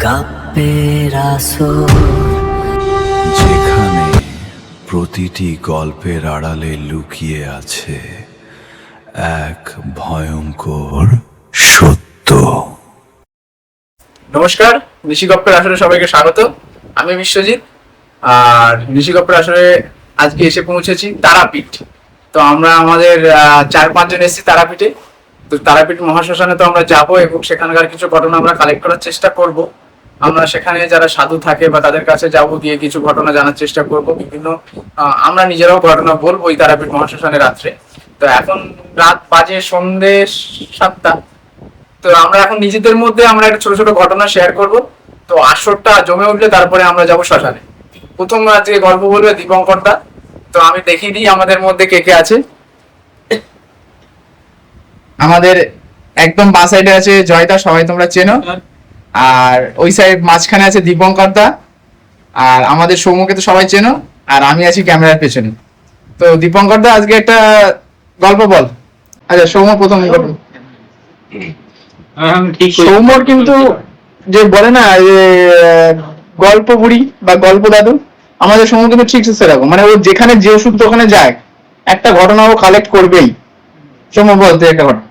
কাব্যের আসর, যেখানে প্রতিটি গল্পের আড়ালে লুকিয়ে আছে এক ভয়ঙ্কর সত্য। নমস্কার, ঋষি গপ্পের আসরে সবাইকে স্বাগত। আমি বিশ্বজিৎ। আর ঋষি গপ্পের আসরে আজকে এসে পৌঁছেছি তারাপীঠ। তো আমরা আমাদের 4-5 জন এসেছি তারাপীঠে। তো তারাপীঠ মহাশ্মশানে তো আমরা যাবো এবং সেখানকার কিছু ঘটনা আমরা কালেক্ট করার চেষ্টা করব। আমরা সেখানে যারা সাধু থাকে বা তাদের কাছে যাবো, গিয়ে কিছু ঘটনা জানার চেষ্টা করব। বিভিন্ন আমরা নিজেরাও ঘটনা বলবো এই তারাপীঠ মহাশ্মশানে রাত্রে। তো এখন রাত বাজে সন্ধ্যে 7টা। তো আমরা এখন নিজেদের মধ্যে আমরা একটা ছোট ছোট ঘটনা শেয়ার করব। তো আসরটা জমে উঠলে তারপরে আমরা যাব শ্মশানে। প্রথম আজকে গল্প বলবে দীপঙ্কর দা। তো আমি দেখিয়ে দিই আমাদের মধ্যে কে কে আছে। আমাদের একদম বাঁ সাইডে আছে জয়দা, সবাই তোমরা চেনো। আর ওই সাইড মাঝখানে আছে দীপঙ্কর দা। আর আমাদের সৌম্যকে তো সবাই চেনো। আর আমি আছি ক্যামেরার পেছনে। তো দীপঙ্কর দা আজকে একটা গল্প বল। আচ্ছা সৌম্য প্রথম গল্প। সৌম্যর কিন্তু যে বলে না যে গল্প বুড়ি বা গল্প দাদু, আমাদের সৌম্য কিন্তু ঠিক সেরকম। মানে ও যেখানে যে ওষুধ দোকানে যায় একটা ঘটনা ও কালেক্ট করবেই। সৌম্য বলতে একটা ঘটনা।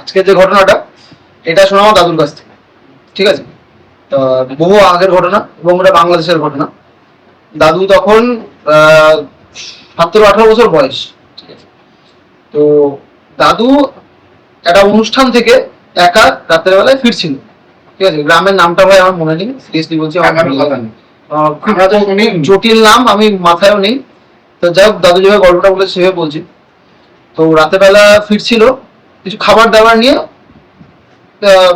আজকে যে ঘটনাটা, এটা শোনা আমার দাদুর কাছ থেকে। ঠিক আছে, তো বহু আগের ঘটনা এবং ওটা বাংলাদেশের ঘটনা। দাদু তখন 17-18 বছর বয়স। ঠিক আছে, তো দাদু একটা অনুষ্ঠান থেকে একা রাতের বেলায় ফিরছিল। ঠিক আছে, গ্রামের নামটা ভাই আমার মনে নেই, সিরিয়াসলি বলছি খুব জটিল নাম, আমি মাথায়ও নেই। তো যাই হোক, দাদু যেভাবে গল্পটা বলেছে সেভাবে বলছি। তো রাতের বেলা ফিরছিল, কিছু খাবার দাবার নিয়ে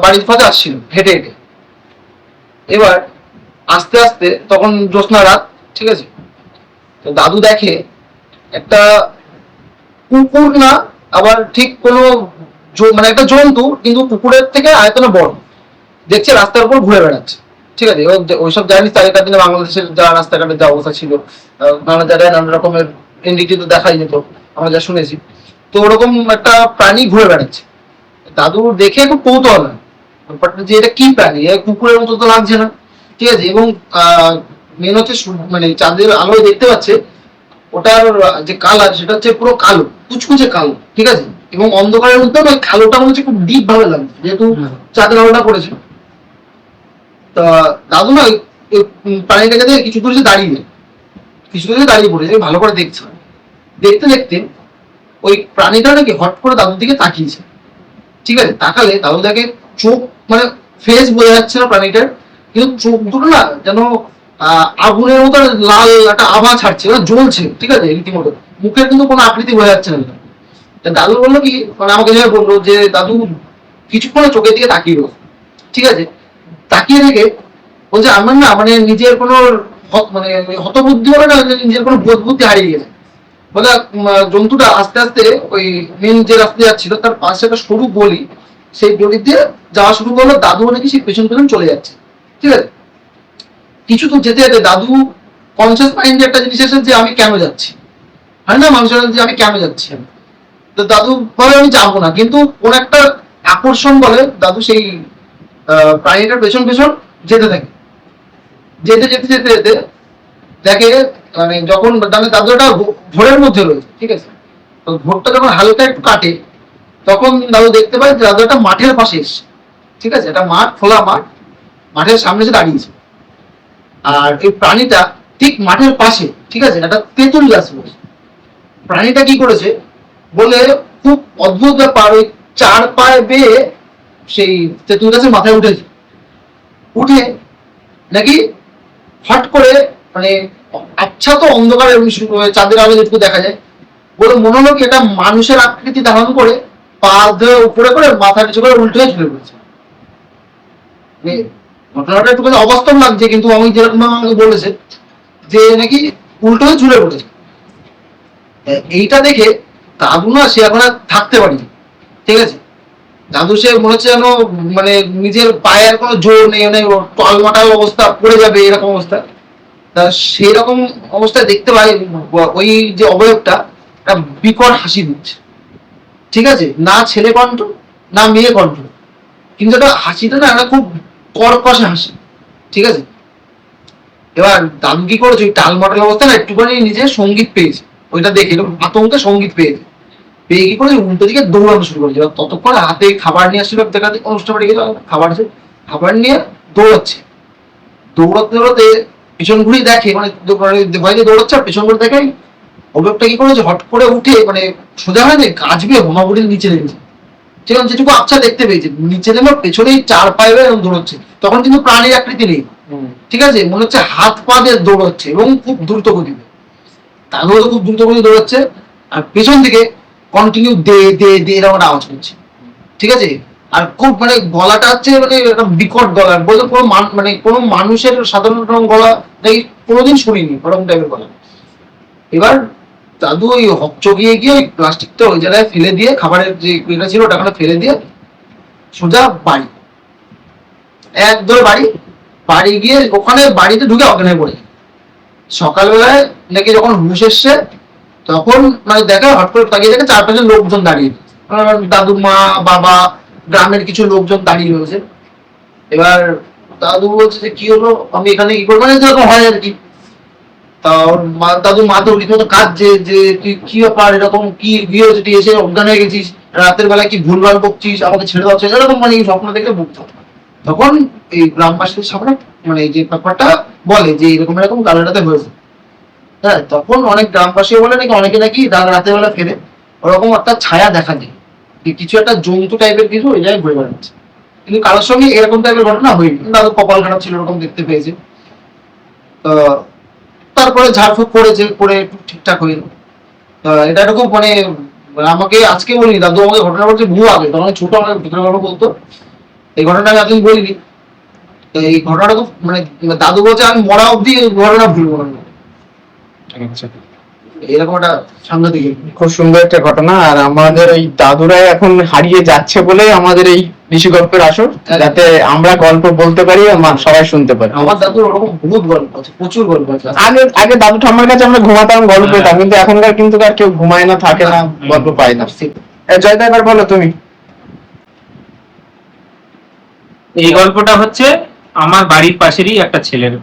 বাড়ির পথে আসছিল হেঁটে হেঁটে। এবার আস্তে আস্তে তখন জ্যোৎস্না রাত। ঠিক আছে, তো দাদু দেখে একটা কুকুর, না আবার ঠিক কোনো মানে একটা জন্তু, কিন্তু কুকুরের থেকে আয়তনে বড়, দেখছে রাস্তার উপর ঘুরে বেড়াচ্ছে। ঠিক আছে, এবং ওইসব জানিস আগেকার দিনে বাংলাদেশের যা রাস্তাঘাটের যা অবস্থা ছিল, নানা জায়গায় নানা রকমের এনডিটি তো দেখাই যেত, আমরা যা শুনেছি। তো ওরকম একটা প্রাণী ঘুরে বেড়াচ্ছে। দাদু দেখে খুব কৌতূহল হয় যে এটা কি প্রাণী, কুকুরের মতো তো লাগছে না। ঠিক আছে, এবং মেন হচ্ছে মানে চাঁদের আলোয় দেখতে পাচ্ছে ওটার যে কালার, সেটা হচ্ছে পুরো কালো, কুচকুচে কালো। ঠিক আছে, এবং অন্ধকারের মধ্যে ওই কালোটা মনে হচ্ছে খুব ডিপ ভাবে লাগছে, যেহেতু চাঁদের আলোটা পড়েছে। তা দাদু না প্রাণীটাকে দেখে কিছু দূরে দাঁড়িয়ে পড়েছে, ভালো করে দেখছে। দেখতে দেখতে ওই প্রাণীটা নাকি হট করে দাদুর দিকে তাকিয়েছে। ঠিক আছে, তাকালে দাদু দেখে চোখ, মানে ফেস বোঝা যাচ্ছে না প্রাণীটার, কিন্তু চোখ দুটো না যেন আগুনের মতো লাল একটা আভা ছাড়ছে, জ্বলছে। ঠিক আছে, রীতিমতো মুখের কিন্তু কোনো আকৃতি বোঝা যাচ্ছে না। দাদু বললো কি, মানে আমাকে যেভাবে বললো যে দাদু কিছুক্ষণ চোখের দিকে তাকিয়ে রয়েছে। ঠিক আছে, তাকিয়ে রেখে বলছে আমার না মানে নিজের কোনো মানে হতবুদ্ধি হবে না, নিজের কোনো বোধ বুদ্ধি হারিয়ে গেছে। বলে জন্তুটা আস্তে আস্তে ওই মেন যে রাস্তা যাচ্ছিল তার পাশে একটা সরু গলি, সেই গলি দিয়ে যাওয়া শুরু করলো। দাদু নাকি সেই পেছন পেছন চলে যাচ্ছে। ঠিক আছে, কিছু তো যেতে যেতে দাদু কনসিয়াস মাইন্ডে একটা জিনিস এসে যে আমি কেন যাচ্ছি, হয় না মানুষের যে আমি কেন যাচ্ছি। তো দাদু বলে আমি যাবো না, কিন্তু কোন একটা আকর্ষণ বলে দাদু সেই প্রাণীটার পেছন পেছন যেতে থাকে। যেতে যেতে যেতে যেতে দেখে, মানে যখন মানে দাদুটা ভোরের মধ্যে রয়েছে। ঠিক আছে, তো ভোরটা যখন হালকা একটু কাটে, তখন দাদু দেখতে পায় দাদু একটা মাঠের পাশে এসে। ঠিক আছে, একটা মাঠ, খোলা মাঠ, মাঠের সামনে এসে দাঁড়িয়েছে। আর এই প্রাণীটা ঠিক মাঠের পাশে, ঠিক আছে, একটা তেঁতুল গাছ রয়েছে। প্রাণীটা কি করেছে বলে খুব অদ্ভুত ব্যাপার, ওই 4 পায়ে বেয়ে সেই তেঁতুল গাছের মাথায় উঠেছে। উঠে নাকি হট করে, মানে আচ্ছা তো অন্ধকারে চাঁদের আলো যেটুকু দেখা যায়, বলে মনে হলো কি এটা মানুষের আকৃতি ধারণ করে পা ধরে উপরে করে মাথা নিচু করে উল্টে হয়ে ঝুলে পড়েছে। ঘটনাটা একটু অবাস্তব লাগছে, কিন্তু আমি যেরকম আমাকে বলেছে যে নাকি উল্টো হয়ে ঝুলে পড়েছে। এইটা দেখে দাদু না সে এখন আর থাকতে পারি। ঠিক আছে, দাদু সে মনে হচ্ছে যেন মানে নিজের পায়ের কোনো জোর নেই, মানে টলমাটাল অবস্থা, পড়ে যাবে এরকম অবস্থা। তা সেই রকম অবস্থায় দেখতে পাই ওই যে অবয়বটা একটা বিকট হাসি দিচ্ছে। ঠিক আছে, না ছেলে কণ্ঠ না মেয়ে কণ্ঠ, কিন্তু একটা হাসিটা না খুব কর্কশে হাসি। ঠিক আছে। এবার দাদু কি করেছে, ওই টাল মাটাল অবস্থা না একটুখানি নিজে সঙ্গীত পেয়েছে, ওইটা দেখে এরকম আতঙ্কে সঙ্গীত পেয়েছে, পেয়ে কি করেছে উল্টো দিকে দৌড়ানো শুরু করেছে। এবার ততক্ষণ হাতে খাবার নিয়ে আসছিল, দেখা অনুষ্ঠান বাড়ি গেছে, খাবার আছে, খাবার নিয়ে দৌড়াচ্ছে, দৌড়াতে দৌড়াতে পিছন ঘুরে দেখে, মানে ভয় দিয়ে দৌড়াচ্ছে আর পেছন ঘুরে দেখে অভিযোগটা কি করেছে, হট করে উঠে মানে সোজা হয় না গাছ বেয়ে হোমাবুড়ির নিচে নেমেছে। সেরকম যেটুকু আবছা দেখতে পেয়েছে, নিচে নেমে পেছনেই চার পায়ে এরকম দৌড়চ্ছে। তখন কিন্তু প্রাণীর আকৃতি নেই, ঠিক আছে, মনে হচ্ছে হাত পা দিয়ে দৌড়াচ্ছে এবং খুব দ্রুত গতিতে। তারপরে খুব দ্রুত গতিতে দৌড়াচ্ছে আর পেছন থেকে কন্টিনিউ দে দে দে এরকম একটা আওয়াজ করছে, ঠিক আছে। আর খুব মানে গলাটা হচ্ছে মানে একটা বিকট গলা, বলতে কোনো মানে কোনো মানুষের সাধারণ গলা নাকি কোনোদিন শুনিনি ওরকম টাইপের গলা। এবার দাদু ওই হকচকিয়ে গিয়ে ওই প্লাস্টিকটা ওই জায়গায় ফেলে দিয়ে, খাবারের যে ইয়েটা ছিল ওটা ফেলে দিয়ে সোজা বাড়ি, এক ধরে বাড়ি, বাড়ি গিয়ে ওখানে বাড়িতে ঢুকে অজ্ঞান হয়ে পড়ে। সকালবেলায় নাকি যখন হুঁশ এসছে তখন মানে দেখে হট করে তাকিয়ে দেখে চারপাশে লোকজন দাঁড়িয়ে, দাদুর মা বাবা গ্রামের কিছু লোকজন দাঁড়িয়ে রয়েছে। এবার দাদু বলছে যে কি হলো, আমি এখানে কি করবো, মানে যেরকম হয় আর কি। তা ওর দাদু মা তো রীতিমতো কাঁদছে যে তুই কি ব্যাপার, এরকম কি বিয়ে হয়েছে, তুই এসে অজ্ঞান হয়ে গেছিস, রাতের বেলায় কি ভুলভাল বকছিস, আমাকে ছেড়ে দেওয়া হচ্ছে, এরকম মানে স্বপ্ন দেখে ভুগত। তখন এই গ্রামবাসীদের সামনে মানে যে ব্যাপারটা বলে যে এরকম এরকম গালাটাতে হয়েছে। হ্যাঁ, তখন অনেক গ্রামবাসী বলে নাকি অনেকে নাকি রাতের বেলা ফেরে ওরকম একটা ছায়া দেখা যায়, কিছু একটা জন্তু টাইপের কিছু ওই জায়গায় ঘুরে বেড়াচ্ছে, কিন্তু কারোর সঙ্গে এরকম টাইপের ঘটনা হয়নি। দাদু কপাল খারাপ ছিল, এরকম দেখতে পেয়েছে। তো তারপরে ঝাড়ফুঁক করেছে, করে একটু ঠিকঠাক হয়ে এটা একটা খুব মানে আমাকে আজকে বলিনি, দাদু আমাকে ঘটনা বলছে বহু আগে, তখন ছোট আমাকে ভিতরে গল্প বলতো, এই ঘটনাটা আমি এতদিন বলিনি। তো এই ঘটনাটা খুব মানে দাদু বলছে আমি মরা অব্দি ঘটনা ভুলবো না, আচ্ছা, এরকম একটা সাংঘাতিক। খুব সুন্দর একটা ঘটনা। আর আমাদের এই দাদুরাই এখন হারিয়ে যাচ্ছে বলে আমাদের এই ঋষি গল্পের আসর, যাতে আমরা গল্প বলতে পারি সবাই শুনতে পারে। আমার দাদুর ওরকম বহুত গল্প আছে, প্রচুর গল্প আছে। আগে আগে দাদু ঠাম্মার কাছে আমরা ঘুমাতাম, গল্প পেতাম, কিন্তু এখনকার কিন্তু আর কেউ ঘুমায় না, থাকে না, গল্প পায় না। জয়দা এবার বলো তুমি। এই গল্পটা হচ্ছে আমার বাড়ির পাশেরই একটা ছেলের।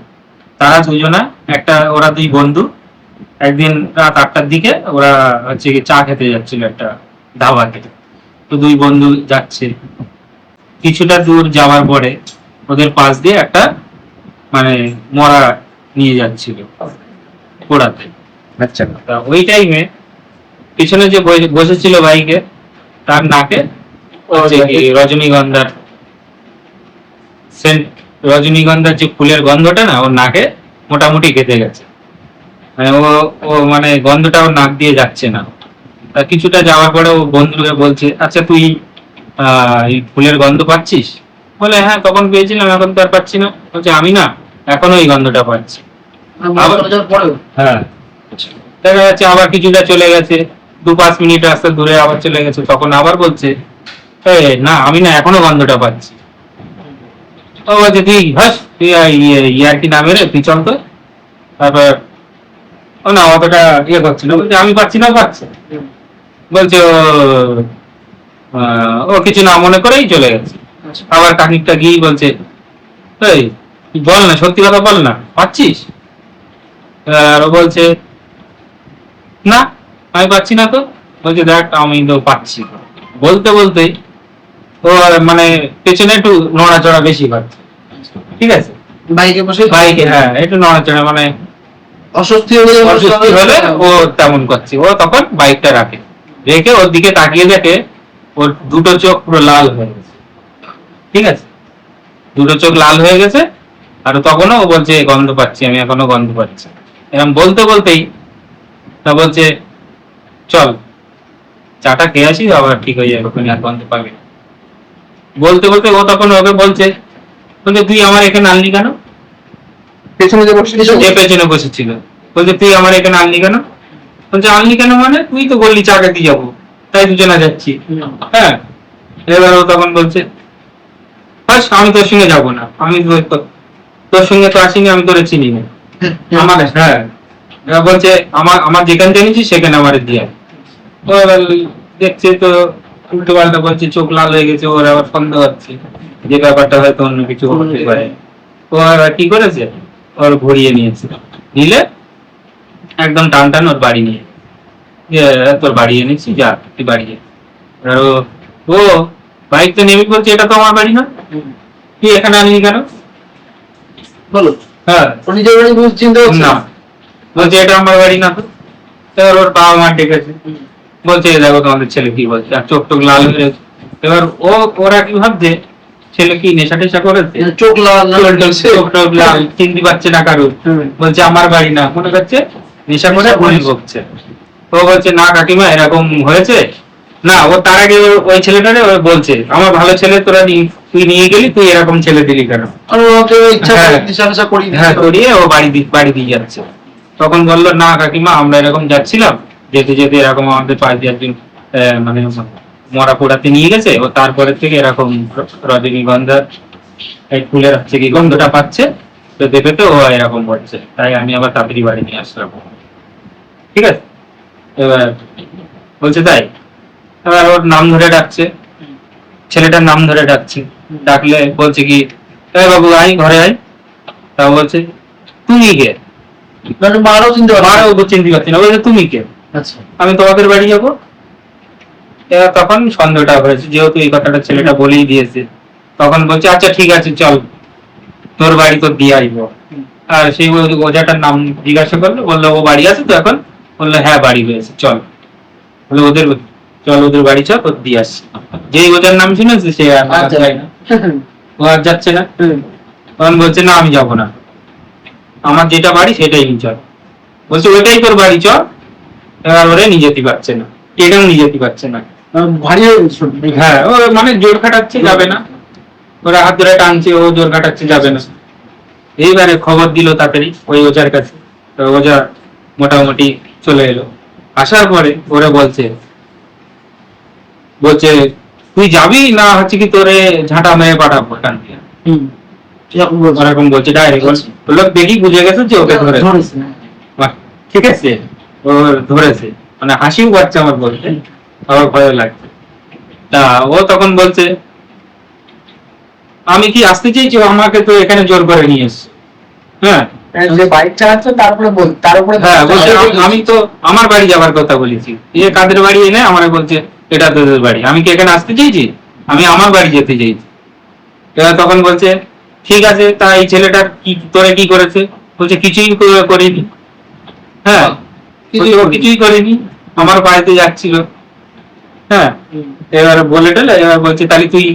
তারা দুজনা ওরা দুই বন্ধু একদিন রাত 8টার দিকে ওরা হচ্ছে চা খেতে যাচ্ছিল একটা ধাবাতে। তো দুই বন্ধু যাচ্ছে, কিছুটা দূর যাওয়ার পরে ওদের পাশ দিয়ে একটা মানে মরা নিয়ে যাচ্ছিল পোড়াতে। আচ্ছা, তা ওই টাইমে পিছনে যে বসেছিল বাইকে, তার নাকে রজনীগন্ধার সেন্ট, রজনীগন্ধার যে ফুলের গন্ধটা না ওর নাকে মোটামুটি গেঁথে গেছে, মানে ও মানে গন্ধটা ওর নাক দিয়ে যাচ্ছে না। তা কিছুটা যাওয়ার পরে ও বন্ধুকে বলছে আচ্ছা তুই এই ফুলের গন্ধ পাচ্ছিস? বলে হ্যাঁ তখন পেয়েছিলাম, এখন তো আর পাচ্ছি না। বলছে আমি না এখনো এই গন্ধটা পাচ্ছি। হ্যাঁ, দেখা যাচ্ছে আবার কিছুটা চলে গেছে, 2-5 মিনিট রাস্তা দূরে আবার চলে গেছে, তখন আবার বলছে না আমি না এখনো গন্ধটা পাচ্ছি। ও বলছে তুই হাস, তুই ইয়ার কি নামে রে, তুই চল তো। তারপর ও না অতটা ইয়ে করছিল, বলছে আমি পাচ্ছি না, পাচ্ছে। বলছে ও কিছু না মনে করেই চলে গেছে। আবার কাকিকটা গিয়ে বলছে এই বল না, সত্যি কথা বল না, পাচ্ছিস? আর ও বলছে না আমি পাচ্ছি না। তো বলছে দেখ আমি তো পাচ্ছি। বলতে বলতেই ও মানে পেছনে একটু নড়াচড়া বেশি পাচ্ছে, ঠিক আছে, বাইকে বসে বাইকে, হ্যাঁ একটু নড়াচড়া মানে অস্বস্তি হলে ও তেমন করছে। ও তখন বাইকটা রেখে ওর দিকে তাকিয়ে দেখে ওর দুটো চোখ পুরো লাল হয়ে গেছে, ঠিক আছে, দুটো চোখ লাল হয়ে গেছে। আর তখনও ও বলছে গন্ধ পাচ্ছি, আমি এখনো গন্ধ পাচ্ছি। এরকম বলতে বলতেই তা বলছে চল চাটা খেয়ে আসি, আবার ঠিক হয়ে যাবে, ওখানে আর গন্ধ পাবি না। বলতে বলতে ও তখন ওকে বলছে তুই আমার এখানে আনলি কেন? পেছনে যে বসে যে পেছনে বসেছিল বলছে তুই আমার এখানে আনলি কেন? বলছে আনলি কেন মানে তুই তো বললি চা খেতে যাবো, তাই দুজনে যাচ্ছি। হ্যাঁ, এবার ও তখন বলছে আমি তোর সঙ্গে যাবো না, আমি তোর সঙ্গে তো আসিনি, আমি তোরে চিনি না। আমার হ্যাঁ, বলছে আমার যেখানে জেনেছি সেখানে আমার দিয়ে। ও এবার দেখছে তো উল্টো পাল্টা বলছে, চোখ লাল হয়ে গেছে, ওর আবার সন্দেহ হচ্ছে যে ব্যাপারটা হয়তো অন্য কিছু হতে পারে। ও ও এবার কি করেছে, ওর ঘুরিয়ে নিয়েছে, নিলে একদম টান টান ওর বাড়ি নিয়ে, যে তোর বাড়ি এনেছি, যা তুই বাড়ি যা। এবার ও বাইক তো নেমে বলছে এটা তো আমার বাড়ি না, তুই এখানে আনলি কেন? বলো, হ্যাঁ, ও নিজের বাড়ি বুঝ চিন্তা করছে না, বলছে এটা আমার বাড়ি না তো। এবার ওর বাবা মা ডেকেছে, বলছে "এই দেখো তোমাদের ছেলে কি বলছে", আর চোখ টোক লাল হয়ে গেছে। এবার ওরা কি ভাবছে, ছেলে কি নেশা টেশা করেছে, চোখ লাল চোখ টোক লাল, চিনতে পারছে না কারো, বলছে আমার বাড়ি না, মনে করছে নেশা করে ভুল বকছে। ও বলছে না কাকিমা এরকম হয়েছে না, ও তার আগে ওই ছেলেটারে ও বলছে আমার ভালো ছেলে তোরা তুই নিয়ে গেলি, তুই এরকম ছেলে দিলি কেন? ইচ্ছা হ্যাঁ। দিশা করি হ্যাঁ, করিয়ে ও বাড়ি দিয়ে যাচ্ছে। তখন বললো না কাকিমা আমরা এরকম যাচ্ছিলাম, যেতে যেতে এরকম আমাদের পাশ দিয়ে একজন মানে মরা পোড়াতে নিয়ে গেছে, ও তারপরে থেকে এরকম রজনীগন্ধা এই ফুলের হচ্ছে কি গন্ধটা পাচ্ছে, তো দেখে তো ও এরকম করছে, তাই আমি আবার তাড়াতাড়ি বাড়ি নিয়ে আসলাম। ঠিক আছে, এবার বলছে তাই। এবার ওর নাম ধরে ডাকছে, ছেলেটার নাম ধরে ডাকছে, ডাকলে বলছে কি এই বাবু আয় ঘরে আয়। তা বলছে তুমি কে? মানে মারাও চিনতে পারে মারাও চিনতে পারছি না, বলছে তুমি কে? আচ্ছা আমি তোমাদের বাড়ি যাবো। এবার তখন সন্দেহটা হয়েছে, যেহেতু এই কথাটা ছেলেটা বলেই দিয়েছে, তখন বলছে আচ্ছা ঠিক আছে চল তোর বাড়ি তো দিয়ে আসবো। আর সেই ওজাটার নাম জিজ্ঞাসা করলো, বললো ও বাড়ি আছে তো এখন? বললো হ্যাঁ বাড়ি হয়েছে, চল। বললো ওদের বাড়ি চল, ওর দিয়ে আসছি। যেই ওজার নাম শুনেছে সে আর আচ্ছা। যায় না, ও আর যাচ্ছে না। তখন বলছে না আমি যাবো না, আমার যেটা বাড়ি সেটাই নিয়ে চল। বলছে ওইটাই তোর বাড়ি চল। এবার ওরে নিয়ে যেতে পারছে না, এটাও নিয়ে যেতে পারছে না। ভারী হয়ে গেছে হ্যাঁ, ও মানে জোর খাটাচ্ছে, যাবে না। ওরা হাত ধরে টানছে, ও জোর খাটাচ্ছে, যাবে না। এইবারে খবর দিল তাড়াতাড়ি ওই ওজার কাছে, তো ওজা মোটামুটি চলে এলো। আসার পরে ওরা বলছে তুই যাবি না হচ্ছে কি তোরে ঝাঁটা মেরে পাঠাবো এখান থেকে, ওরকম বলছে ডাইরেক্ট। বললো দেখি বুঝে গেছে যে ওকে ধরে, বাহ, ঠিক আছে, ও ধরেছে, মানে হাসিও পাচ্ছে আমার বলতে, আমার ভয় লাগছে। তা ও তখন বলছে আমি কি আসতে চেয়েছি, ও আমাকে তো এখানে জোর করে নিয়ে এসছে। হ্যাঁ, যে বাইক চালাচ্ছে তারপরে তার উপরে হ্যাঁ, বলছে আমি তো আমার বাড়ি যাবার কথা বলেছি, এ কাদের বাড়ি এনে আমার বলছে এটা তোদের বাড়ি, আমি কি এখানে আসতে চেয়েছি? আমি আমার বাড়ি যেতে চেয়েছি। এবার তখন বলছে ঠিক আছে, তা এই ছেলেটা কি তোরে কি করেছে? বলছে কিছুই করিনি। হ্যাঁ, বলছে, ও কিছুই করেনি, আমার বাড়িতে যাচ্ছিল। হ্যাঁ, এবার বলে টলে এবার বলছে তাহলে তুই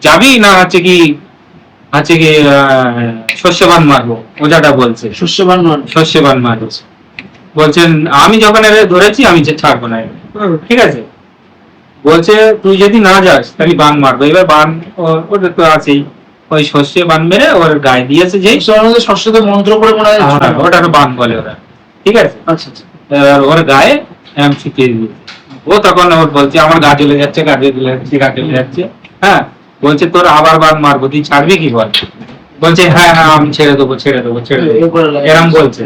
যাবি না হচ্ছে কি শস্যবান মারবো, ওজাটা বলছে শস্যবান শস্যবান মারবো। বলছেন আমি যখন এর ধরেছি আমি যে ছাড়বো না এবার। ঠিক আছে, বলছে তুই যদি না যাস তাহলে বান মারবো। এবার বান ওটা তো আছেই, ওই শস্যে বান মেরে ওর গায়ে দিয়েছে, যেই শস্যতে মন্ত্র করে মনে হয় ওটা বান বলে ওরা। ঠিক আছে, আচ্ছা আচ্ছা এবার ওর গায়ে শিখিয়ে দিয়েছে। ও তখন ওর বলছে আমার গা চলে যাচ্ছে, গা চলে যাচ্ছে। হ্যাঁ, বলছে তোর আবার বান মারবো, তুই ছাড়বি কি বল? বলছে হ্যাঁ হ্যাঁ আমি ছেড়ে দেবো এরম বলছে।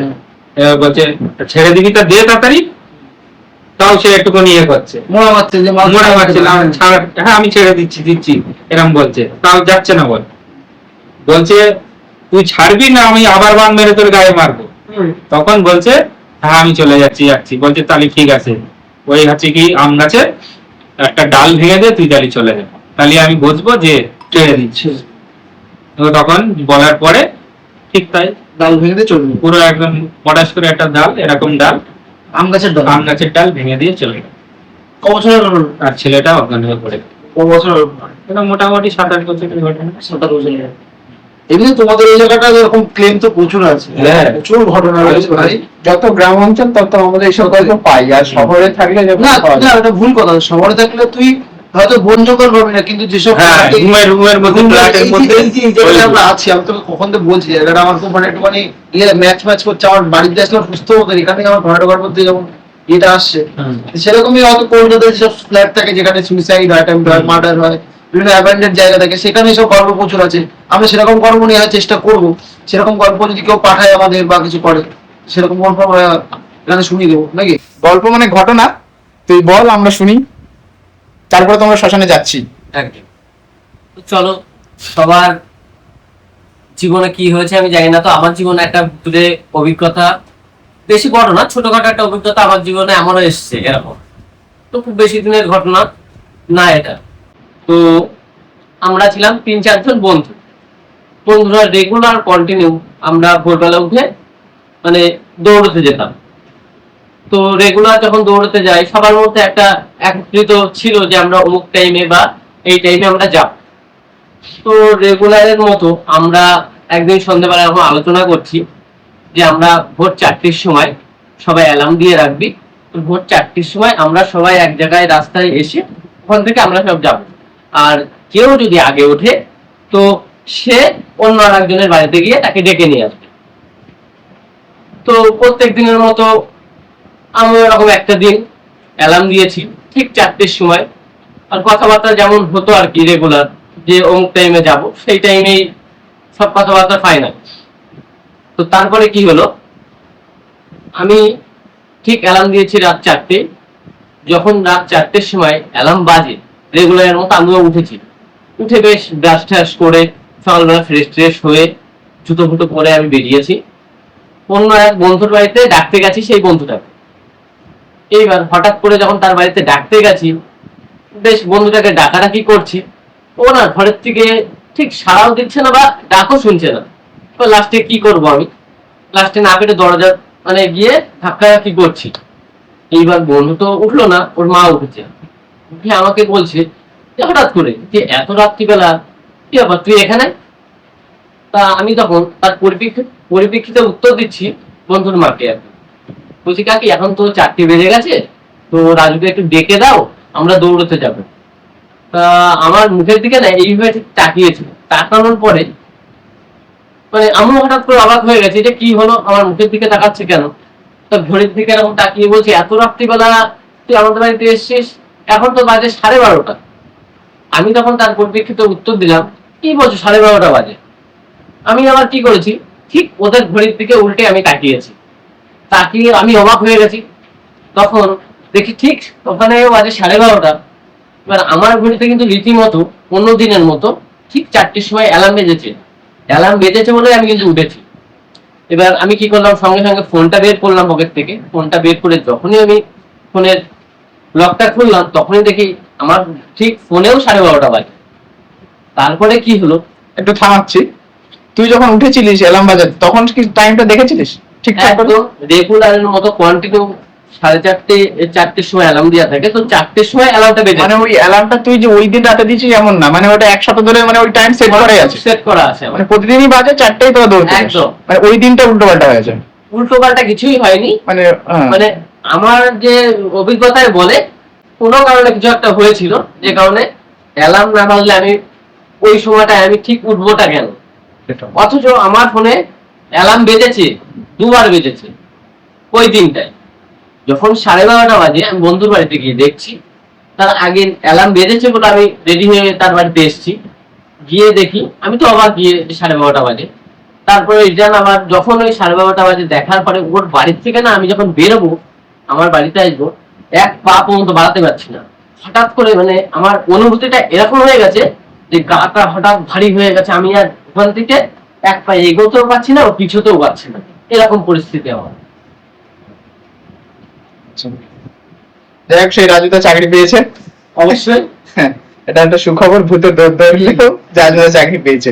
এবার বলছে ছেড়ে দিবি তা দে তাড়াতাড়ি। তাও সে একটুখানি ইয়ে করছে, মনে হচ্ছে যে মনে পাচ্ছে না, হ্যাঁ আমি ছেড়ে দিচ্ছি এরম বলছে, তাও যাচ্ছে না। বলছে তুই ছাড়বি না আমি আবার বান মেরে তোর গায়ে মারবো। তখন বলছে হ্যাঁ আমি চলে যাচ্ছি। বলছে তাহলে ঠিক আছে, ওই হচ্ছে কি আম গাছে একটা ডাল ভেঙে দে, তুই তাহলে চলে যা, তাহলে আমি বুঝবো যে ছেড়ে দিচ্ছি। তো তখন বলার পরে ঠিক তাই, ডাল ভেঙে দিয়ে চলবে পুরো একদম পটাশ করে একটা ডাল, এরকম ডাল, আম গাছের ডাল আম গাছের ডাল ভেঙে দিয়ে চলে গেল। ক বছরের ঘটনা? আর ছেলেটা অজ্ঞান হয়ে পড়ে গেল। ক বছরের এটা মোটামুটি 7-8 বছরের ঘটনা। 7 বছরের। এমনি তোমাদের এই জায়গাটা এরকম ক্লেম তো প্রচুর আছে, হ্যাঁ। প্রচুর ঘটনা রয়েছে ভাই। যত গ্রাম অঞ্চল তত আমাদের এইসব গল্প পাই, আর শহরে থাকলে যেমন না পাওয়া যায় না, এটা ভুল কথা। শহরে থাকলে তুই হয়তো বন জঙ্গল পাবি না, কিন্তু যেসব হ্যাঁ, রুমের মধ্যে ফ্ল্যাটের মধ্যে এই জায়গাটা আমরা আছি, আমি তোকে কখন তো বলছি জায়গাটা আমার খুব মানে একটুখানি ম্যাচ করছে। আমার বাড়িতে আসলে সুস্থ হতো, এখানে আমার ঘরে ঢোকার মধ্যে যেমন এটা আসছে, সেরকমই হয়তো কলকাতায় যেসব ফ্ল্যাট থাকে যেখানে সুইসাইড হয়, মার্ডার হয়, বিভিন্ন অ্যাবান্ডেড জায়গা থাকে, সেখানে সব গল্প প্রচুর আছে। আমরা সেরকম গল্প নেওয়ার চেষ্টা করব, সেরকম গল্প যদি কেউ পাঠায় আমাদের বা কিছু করে, সেরকম গল্প আমরা এখানে শুনিয়ে দেবো নাকি? গল্প মানে ঘটনা, তুই বল আমরা শুনি, তারপরে তোমরা শ্মশানে যাচ্ছি। একদম। তো চলো, সবার জীবনে কি হয়েছে আমি জানি না। তো আমার জীবনে একটা দূরে অভিজ্ঞতা, বেশি বড় না, ছোটখাটো একটা অভিজ্ঞতা আমার জীবনে এমনও এসেছে এরকম। তো খুব বেশি দিনের ঘটনা না এটা। তো আমরা ছিলাম 3-4 জন বন্ধুরা রেগুলার কন্টিনিউ আমরা ভোরবেলা উঠে মানে দৌড়তে যেতাম। তো রেগুলার যখন দৌড়তে যাই সবার মধ্যে একটা একত্রিত ছিল যে আমরা অমুক টাইমে বা এই টাইমে আমরা যাব। তো রেগুলারের মতো আমরা একদিন সন্ধ্যাবেলা এখন আলোচনা করছি যে আমরা ভোর 4টের সময় সবাই অ্যালার্ম দিয়ে রাখবি। তো ভোর 4টের সময় আমরা সবাই এক জায়গায় রাস্তায় এসে ওখান থেকে আমরা সব যাব। আর কেউ যদি আগে ওঠে তো সে অন্য আরেকজনের বাড়িতে গিয়ে তাকে ডেকে নিয়ে আসবে। তো প্রত্যেক দিনের মতো আমি এরকম একটা দিন অ্যালার্ম দিয়েছি ঠিক 4টের সময়। আর কথাবার্তা যেমন হতো আর কি রেগুলার, যে অমুক টাইমে যাব, সেই টাইমেই সব কথাবার্তা ফাইনাল। তো তারপরে কি হলো, আমি ঠিক অ্যালার্ম দিয়েছি রাত 4টে। যখন রাত 4টের সময় অ্যালার্ম বাজে রেগুলারের মতো আমিও উঠেছি। উঠে বেশ ব্রাশ ট্রাশ করে সকালবেলা ফ্রেশ হয়ে জুতো ফুটো পরে আমি বেরিয়েছি অন্য এক বন্ধুর বাড়িতে ডাকতে গেছি সেই বন্ধুটাকে। এইবার হঠাৎ করে যখন তার বাড়িতে ডাকতে গেছি, বেশ বন্ধুটাকে ডাকাডাকি করছি, ও না ঘরের থেকে ঠিক সাড়াও দিচ্ছে না বা ডাকও শুনছে না। তো লাস্টে কি করব আমি, লাস্টে না পেরে দরজা মানে গিয়ে ধাক্কাধাক্কি করছি। এইবার বন্ধু তো উঠলো না, ওর মা উঠেছে। উঠে আমাকে বলছে যে হঠাৎ করে যে এত রাত্রিবেলা কি ব্যাপার, তুই এখানে? তা আমি তখন তার পরিপ্রেক্ষিতে উত্তর দিচ্ছি বন্ধুর মাকে আর কি। বলছি কাকি এখন তো 4টে বেজে গেছে, তো রাজুকে একটু ডেকে দাও, আমরা দৌড়তে যাবো। তা আমার মুখের দিকে না এইভাবে ঠিক তাকিয়েছিল। তাকানোর পরে মানে আমি হঠাৎ করে অবাক হয়ে গেছি যে কি হলো, আমার মুখের দিকে তাকাচ্ছে কেন। তা ঘড়ির দিকে এরকম তাকিয়ে বলছি এত রাত্রিবেলা তুই আমাদের বাড়িতে এসেছিস, এখন তো বাজে 12:30। আমি তখন তার পরিপ্রেক্ষিতে উত্তর দিলাম কি বলছো 12:30 বাজে। আমি আবার কি করেছি, ঠিক ওদের ঘড়ির দিকে উল্টে আমি তাকিয়েছি। তাকিয়ে আমি অবাক হয়ে গেছি। তখন দেখি ঠিক ওখানে বাজে 12:30। এবার আমার ঘড়িতে কিন্তু রীতিমতো অন্য দিনের মতো ঠিক 4টের সময় অ্যালার্ম বেজেছে বলে আমি কিন্তু উঠেছি। এবার আমি কি করলাম, সঙ্গে সঙ্গে ফোনটা বের করলাম পকেট থেকে। ফোনটা বের করে যখনই আমি ফোনের লকটা খুললাম তখনই দেখি আমার ঠিক ফোনেও 12:30 বাজে। তারপরে কি হলো, একটু থামাচ্ছি, তুই যখন উঠেছিলিস অ্যালার্ম বাজাতে তখন কি টাইমটা দেখেছিলিস ঠিকঠাক করে? একদম রেগুলারের মতো কন্টিনিউ 4:30 সময় অ্যালার্ম দেওয়া থাকে। তো 4টের সময় অ্যালার্মটা বেজে মানে ওই অ্যালার্মটা তুই যে ওই দিন রাতে দিয়েছিস এমন না, মানে ওটা এক সপ্তাহ ধরে মানে ওই টাইম সেট করাই আছে, সেট করা আছে আমার। মানে প্রতিদিনই বাজে 4টায় তোরা দৌড়তে যাস। একদম। মানে ওই দিনটা উল্টো পাল্টা হয়েছে উল্টো পাল্টা কিছুই হয়নি। মানে মানে আমার যে অভিজ্ঞতায় বলে কোনো কারণে কিছু একটা হয়েছিল যে কারণে অ্যালার্ম না বাজলে আমি ওই সময়টায় আমি ঠিক উঠবোটা কেন। অথচ আমার ফোনে অ্যালার্ম বেজেছে 2বার বেজেছে ওই দিনটায়। যখন 12:30 বাজে আমি বন্ধুর বাড়িতে গিয়ে দেখছি তার আগে অ্যালার্ম বেজেছে বলে আমি রেডি হয়ে তার বাড়িতে এসেছি। গিয়ে দেখি আমি তো অবাক, গিয়ে 12:30 বাজে। তারপরে রিটার্ন আবার যখন ওই 12:30 বাজে দেখার পরে ওর বাড়ির থেকে না আমি যখন বেরোবো আমার বাড়িতে আসবো, এক পা পর্যন্ত বাড়াতে পারছি না। হঠাৎ করে মানে আমার অনুভূতিটা এরকম হয়ে গেছে যে গাটা হঠাৎ ভারী হয়ে গেছে। আমি আর ওখান থেকে এক পা এগোতেও পারছি না ও পিছুতেও পারছি না, এরকম পরিস্থিতি আমার। দেখ সেই রাজুদা চাকরি পেয়েছে, অবশ্যই হ্যাঁ এটা একটা সুখবর, ভূতের দৌড় দৌড়লেও রাজুদা চাকরি পেয়েছে।